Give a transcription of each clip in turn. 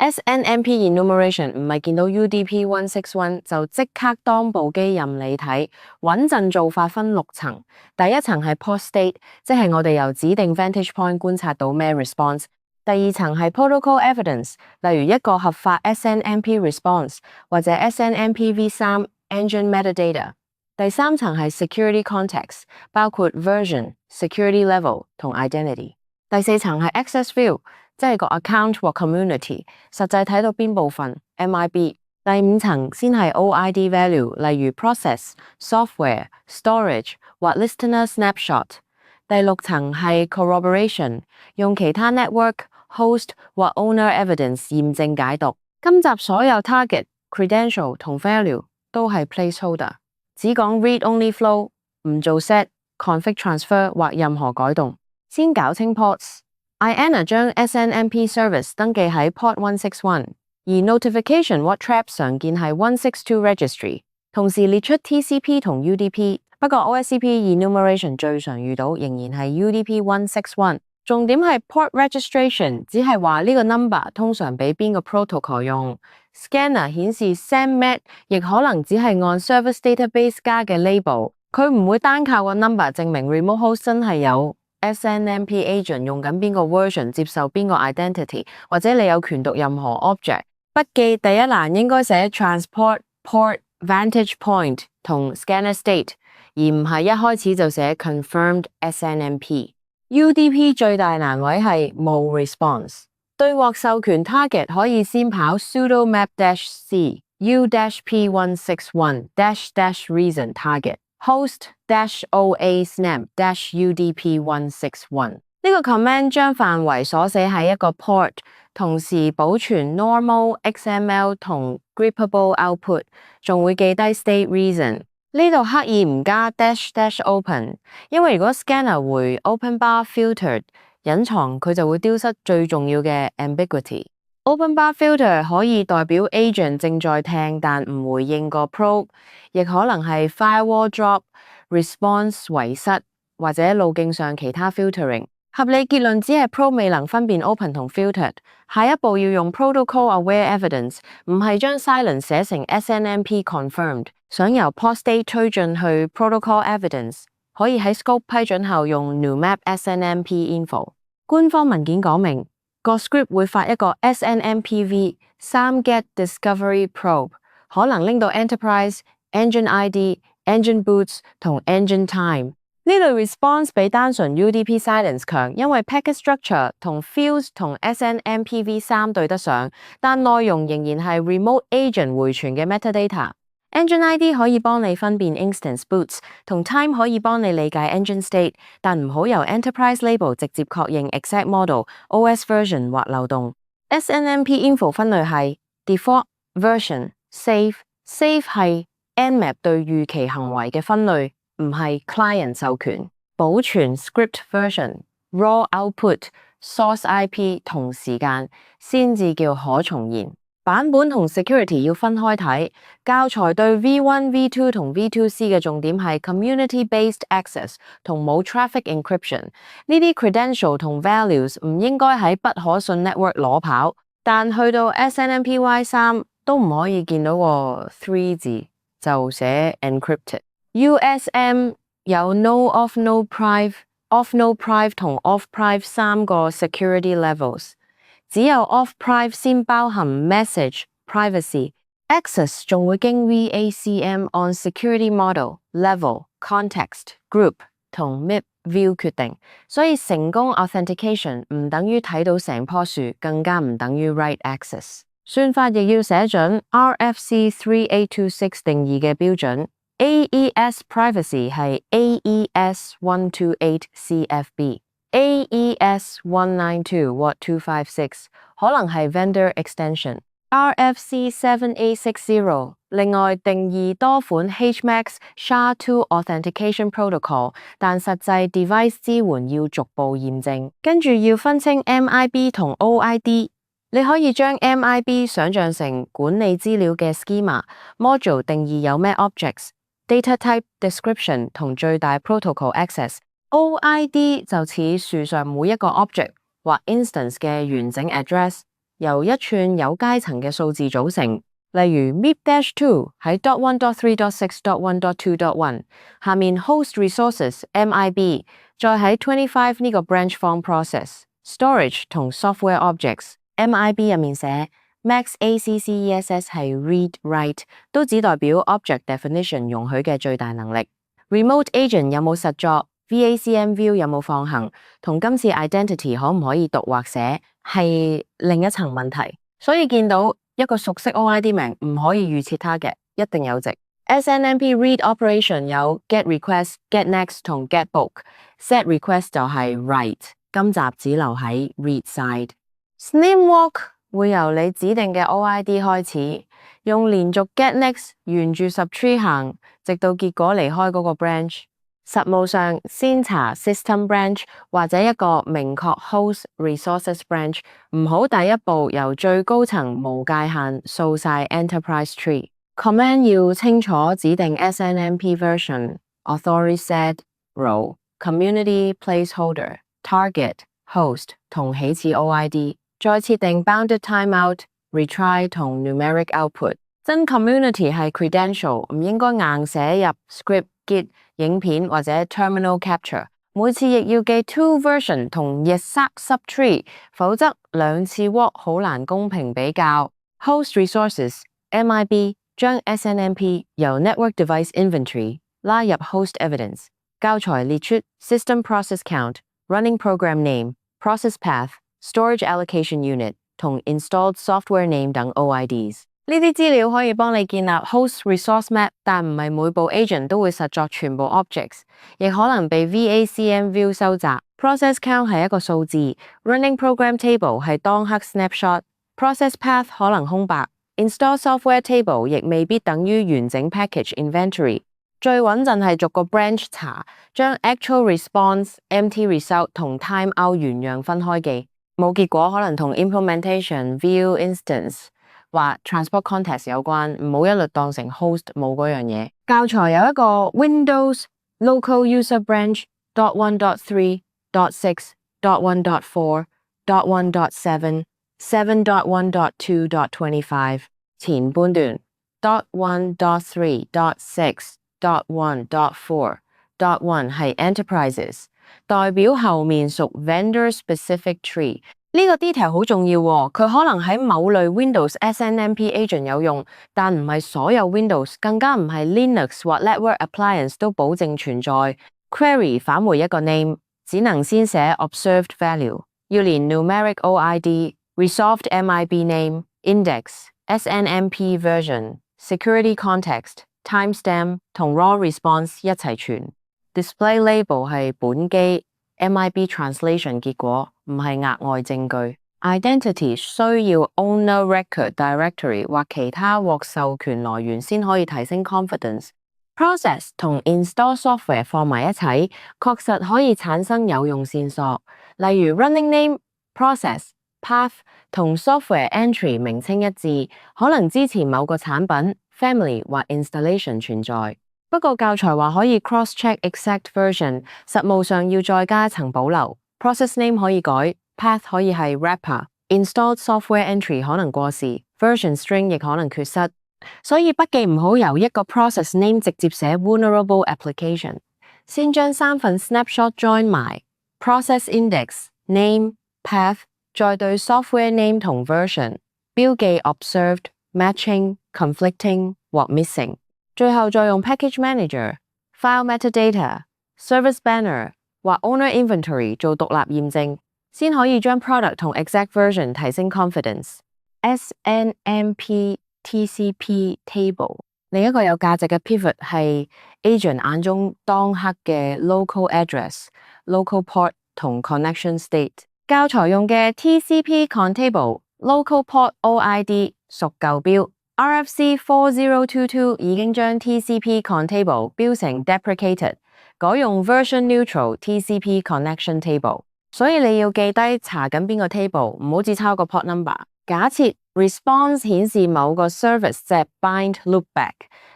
SNMP Enumeration 唔係見到 UDP 161就即刻當部機任你睇，穩陣做法分6層。第一層係 port state， 即係我哋由指定 vantage point 觀察到咩 response。第二層係 protocol evidence， 例如一個合法 SNMP response 或者 SNMP v3 engine metadata。第三層係 security context， 包括 version、security level 同 identity。第四層係 access view， 即係個 account 或 community， 實際睇到邊部分 MIB。第5層先係 OID value， 例如 process、software、storage 或 listener snapshot。第6層係 corroboration， 用其他 network、host 或 owner evidence 驗證解讀。今集所有 target、credential 同 value 都係 placeholder， 只講 read-only flow， 唔做 set、config transfer 或任何改動。先搞清 ports。IANA 將 SNMP service 登記喺 port 161，而 notification what trap 常見係162 registry， 同時列出 TCP 同 UDP， 不過 OSCP enumeration 最常遇到仍然係 UDP 161。重點係 port registration， 只係話呢個 number 通常俾邊個 protocol 用。Scanner 顯示 SNMP 亦可能只係按 service database 加嘅 label， 佢唔會單靠個 number 證明 remote host 真係有SNMP agent 用緊邊個 version 接受邊個 identity， 或者你有權讀任何 object。筆記第一欄應該寫 transport、port、vantage point 同 scanner state， 而唔係一開始就寫 confirmed SNMP。UDP 最大難位係冇 response。對獲授權 target 可以先跑 sudo map-c u-p161-reason target。host-oa snamp-udp161 呢個 command 將範圍鎖死喺一個 port， 同時保存 normal XML 同 grippable output， 仲會記低 state reason。呢度刻意唔加 --open， 因為如果 scanner 回 open bar filtered 隱藏，佢就會丟失最重要嘅 ambiguity。Open bar filter 可以代表 agent 正在聽但唔回應個 probe， 亦可能係 firewall drop、response 遺失或者路徑上其他 filtering。合理結論只係 probe 未能分辨 open 同 filtered。下一步要用 protocol aware evidence， 唔係將 silence 寫成 SNMP confirmed。想由 port state 推進去 protocol evidence， 可以喺 scope 批准後用 new map SNMP info。官方文件講明，個 script 會發一個 SNMPV 3 get discovery probe， 可能拎到 enterprise、engine ID、engine boots 同 engine time。呢類 response 比單純 UDP silence 強，因為 packet structure 同 fields 同 SNMPV3 對得上，但內容仍然係 remote agent 回傳嘅 metadata。Engine ID 可以幫你分辨 instance boots， 同 time 可以幫你理解 engine state， 但唔好由 enterprise label 直接確認 exact model、OS version 或漏洞。SNMP info 分類係 default、version、safe。safe 係 Nmap 對預期行為嘅分類，唔係 client 授權。保存 script version、raw output、source IP 同時間，先至叫可重現。版本同 security 要分開睇。教材對 V1、V2 同 V2C 嘅重點係 community-based access 同冇 traffic encryption。呢啲 credential 同 values 唔應該喺不可信 network 攞跑，但去到 SNMPY3 都唔可以見到個 3 字就寫 encrypted。USM 有 no-off、no-prive、off-no-prive 同 off-prive 3個 security levels。只有 off-prive 先包含 message、privacy。access 仲會經 VACM 按 security model、level、context、group 同 MIB view 決定，所以成功 authentication 唔等於睇到成棵樹，更加唔等於 right access。算法亦要寫準 RFC 3826定義嘅標準。AES privacy 係 AES 128 CFB。AES 192 Watt 256可能係 vendor extension。RFC 7860另外定義多款 HMAX SHA-2 authentication protocol， 但實際 device 支援要逐步驗證。跟住要分清 MIB 同 OID， 你可以將 MIB 想象成管理資料嘅 schema，module 定義有咩 objects、data type description 同最大 protocol access。OID 就似樹上每一個 object 或 instance 嘅完整 address，由一串有階層嘅數字組成，例如 MIB-2 喺 .1.3.6.1.2.1 下面 host resources MIB， 再喺25呢個 branch form process storage 同 software objects MIB 入面寫 max access 係 read write 都只代表 object definition 容許嘅最大能力。Remote agent 有冇實作 VACM view 有冇放行，同今次 identity 可唔可以讀或寫係另一層問題。所以見到一個熟悉 OID 名唔可以預設它嘅，一定有值。SNMP read operation 有 get request、get next 同 get book。set request 就係 write， 今集只留喺 read side。SNMP walk 會由你指定嘅 OID 開始，用連續 get next 沿住 subtree 行，直到結果離開嗰個 branch。實務上先查 system branch 或者一個明確 host resources branch， 唔好第一步由最高層無界限掃晒 enterprise tree。Command 要清楚指定 SNMP version、authority set role、community placeholder、target、host 同起始 OID， 再設定 bounded timeout、retry 同 numeric output。真 community 係 credential， 唔應該硬寫入 script、git、影片或者 terminal capture。每次亦要記 to version 同 exact subtree， 否則兩次 walk 好難公平比較。Host resources MIB 將 SNMP 由 network device inventory 拉入 host evidence。教材列出 system process count、running program name、process path、storage allocation unit 同 installed software name 等 OIDs。呢啲資料可以幫你建立 host resource map， 但唔係每部 agent 都會實作全部 objects， 亦可能被 VACM view 收集。Process count 係一個數字 ，running program table 係當刻 snapshot，process path 可能空白 ，install software table 亦未必等於完整 package inventory。最穩陣係逐個 branch 查，將 actual response、empty result 同 timeout 原樣分開記，冇結果可能同 implementation、view、instance或 transport context 有關，唔好一律當成 host 冇嗰樣嘢。教材有一個 Windows Local User Branch .1.3.6.1.4.1.7 7.1.2.25 前半段 .1.3.6.1.4.1 係 Enterprises， 代表後面屬 Vendor Specific Tree。呢個 detail 好重要喎，佢可能喺某類 Windows SNMP agent 有用，但唔係所有 Windows， 更加唔係 Linux 或 Network Appliance 都保證存在。Query 返回一個 name， 只能先寫 observed value， 要連 numeric OID、resolved MIB name、index、SNMP version、security context、timestamp 同 raw response 一齊傳。Display label 係本機MIB translation 結果，唔係額外證據。Identity 需要 owner record directory 或其他獲授權來源先可以提升 confidence。Process 同 install software 放埋一齊，確實可以產生有用線索，例如 running name、process、path 同 software entry 名稱一致，可能支持某個產品、family 或 installation 存在。不過教材話可以 cross-check exact version， 實務上要再加一層保留。Process name 可以改 ，path 可以係 wrapper，installed software entry 可能過時 ，version string 亦可能缺失。所以筆記唔好由一個 process name 直接寫 vulnerable application， 先將三份 snapshot join 埋 process index、name、path， 再對 software name 同 version 標記 observed、matching、conflicting 或 missing。最後再用 package manager、file metadata、service banner 或 owner inventory 做獨立驗證，先可以將 product 同 exact version 提升 confidence。SNMP TCP table 另一個有價值嘅 pivot 係 agent 眼中當刻嘅 local address、local port 同 connection state。教材用嘅 TCP contable、local port OID 屬舊標。RFC 4022已經將 TCP contable 標成 deprecated， 改用 version neutral TCP connection table。所以你要記低查緊邊個 table， 唔好只抄個 port number。假設 response 顯示某個 service 隻 bind loopback，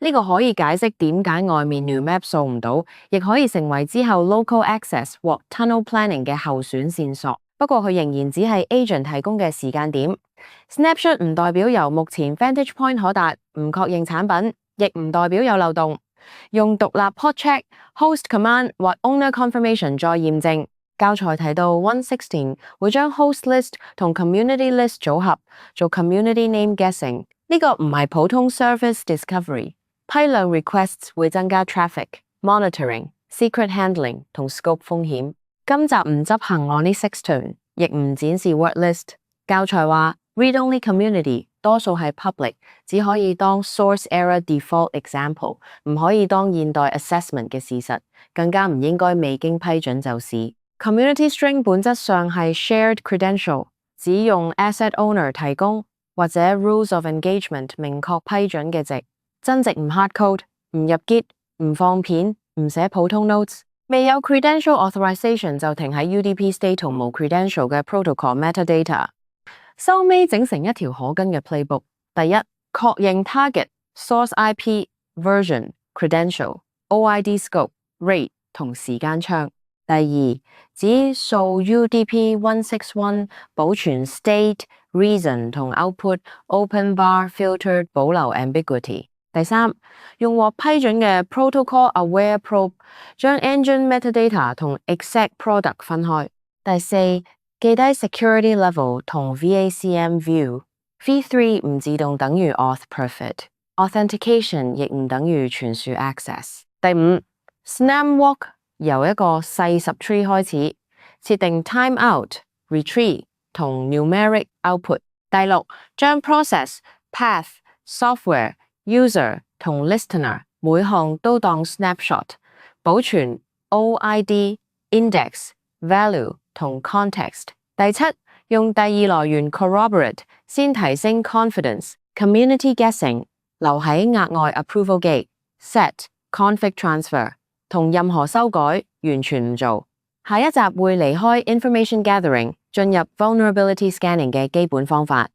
呢個可以解釋點解外面 new map 掃唔到，亦可以成為之後 local access 或 tunnel planning 嘅候選線索。不過佢仍然只係 agent 提供嘅時間點。Snapshot 唔代表由目前 Vantage Point 可達，唔確認產品，亦唔代表有漏洞。用獨立 port check、host command 或 owner confirmation 再驗證。教材提到 116會將 host list 同 community list 組合，做 community name guessing。呢個唔係普通 service discovery。批量 requests 會增加 traffic、monitoring、secret handling 同 scope 風險。今集唔執行 on-list turn， 亦唔展示 word list。教材話 read-only community 多數係 public， 只可以當 source error default example， 唔可以當現代 assessment 嘅事實，更加唔應該未經批准就試。Community string 本質上係 shared credential， 只用 asset owner 提供或者 rules of engagement 明確批准嘅值，真值唔 hard code， 唔入 Git， 唔放片，唔寫普通 notes， 未有 credential authorization 就停喺 UDP state 同無 credential 嘅 protocol metadata。收尾整成一條可跟嘅 playbook。第一，確認 target、source IP、version、credential、OID scope、rate 同時間窗。第二，指掃 UDP 161保存 state、reason 同 output open bar filtered 保留 ambiguity。第三，用獲批准嘅 protocol aware probe 將 engine metadata 同 exact product 分開。第四，記低 security level 同 VACM view。V3 唔自動等於 auth perfect，authentication 亦唔等於傳輸 access。第五 ，SNMP walk 由一個細 subtree 開始，設定 timeout、retreat 同 numeric output。第六，將 process、path、software、user 同 listener 每項都當 snapshot， 保存 OID、index、value 同 context。第七，用第二來源 corroborate 先提升 confidence。community guessing 留喺額外 approval gate set、config transfer。同任何修改完全唔做。下一集會離開 information gathering，進入 vulnerability scanning 嘅基本方法。